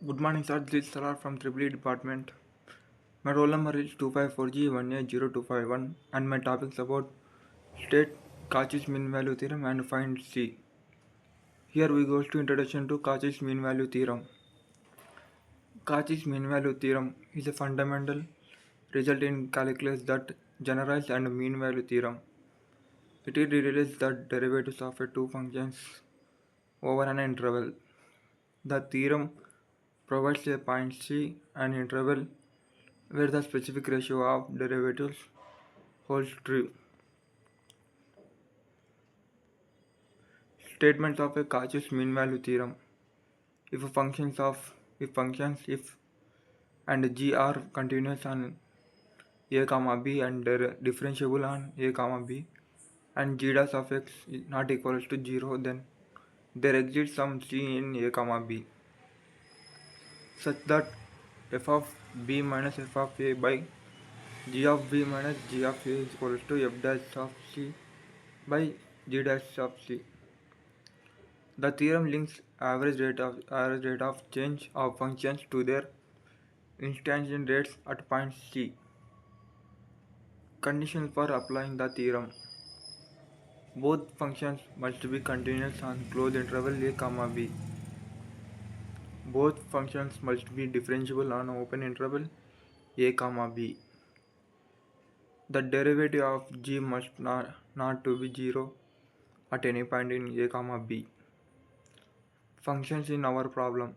Good morning, sir. This is Salar from Triple E department. My roll number is 254G180251 and my topic is about state Cauchy's mean value theorem and find C. Here we go to introduction to Cauchy's mean value theorem. Cauchy's mean value theorem is a fundamental result in calculus that generalized and mean value theorem. It relates the derivatives of two functions over an interval. The theorem provides a point C, an interval where the specific ratio of derivatives holds true. Statements of a Cauchy's mean value theorem. If functions if and g are continuous on a comma b and differentiable on a comma b and g dash of x is not equal to 0, then there exists some c in a comma b such that f of b minus f of a by g of b minus g of a is equal to f dash of c by g dash of c. The theorem links average rate of change of functions to their instantaneous rates at point C. Conditions for applying the theorem. Both functions must be continuous on closed interval a comma b. Both functions must be differentiable on open interval a comma b. The derivative of g must not to be 0 at any point in a comma b. Functions in our problem.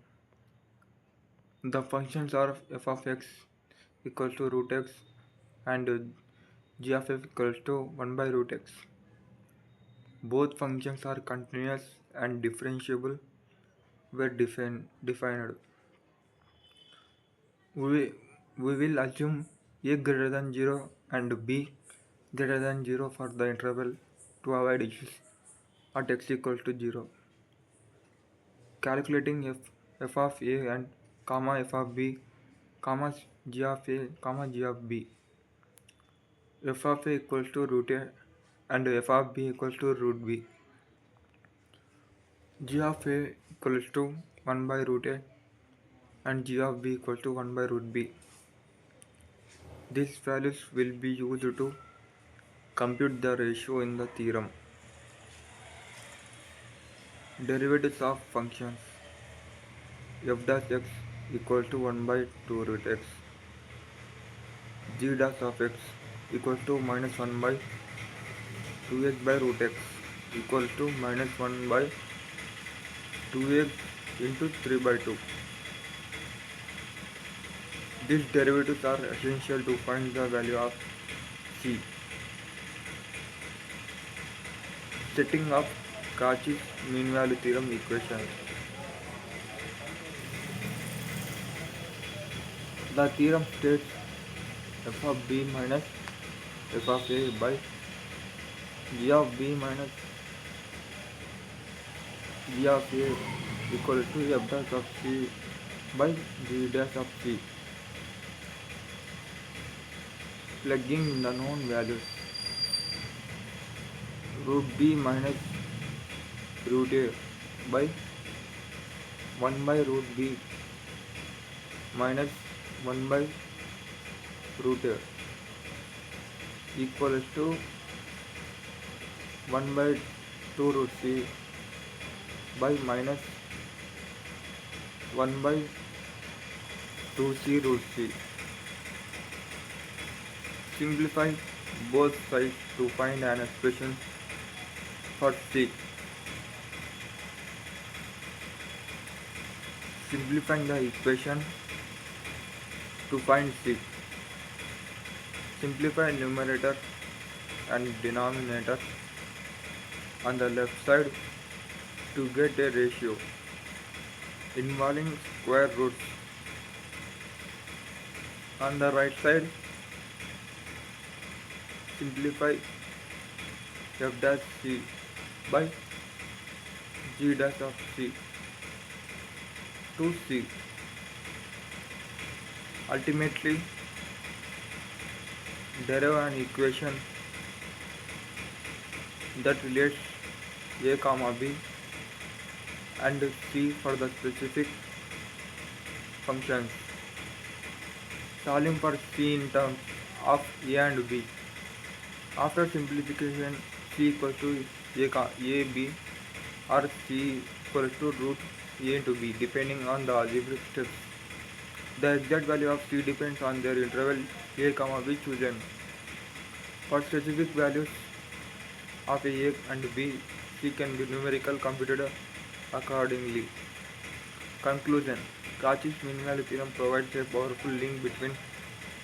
The functions are f of x equals to root x and g of f equals to 1 by root x. Both functions are continuous and differentiable were defined. We will assume a greater than 0 and b greater than 0 for the interval to avoid issues at x equals to 0. Calculating f of a and comma f of b comma g of a comma g of b. F of a equals to root a and f of b equals to root b. G of a equals to 1 by root a and g of b equals to 1 by root b. These values will be used to compute the ratio in the theorem. Derivatives of functions. F dash x equals to 1 by 2 root x. G dash of x equals to minus 1 by 2x by root x equals to minus 1 by 2x into 3 by 2. These derivatives are essential to find the value of C. Setting up Cauchy's mean value theorem equation. The theorem states f of b minus f of a by g of b minus g of a equal to f dash of c by g dash of c. Plugging in the known values. Root b minus root a by 1 by root b minus 1 by root a equals to 1 by 2 root c by minus 1 by 2c root c. Simplify both sides to find an expression for c. Simplifying the equation to find c. Simplify numerator and denominator on the left side to get a ratio involving square roots. On the right side, simplify f dash c by g dash of c to c. Ultimately, derive an equation that relates a comma b and c for the specific functions. Solving for C in terms of A and B. After simplification, C equals to A B or C equals to root A into B depending on the algebraic steps. The exact value of C depends on their interval A, B chosen. For specific values of A and B, C can be numerical computed accordingly. Conclusion: Cauchy's mean value theorem provides a powerful link between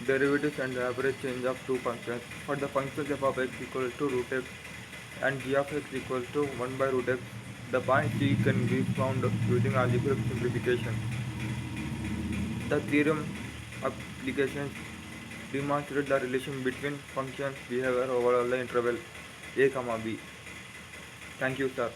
derivatives and the average change of two functions. For the functions f of x equals to root x and g of x equals to 1 by root x, the point C can be found using algebraic simplification. The theorem applications demonstrate the relation between functions behavior over the interval a, b. Thank you, sir.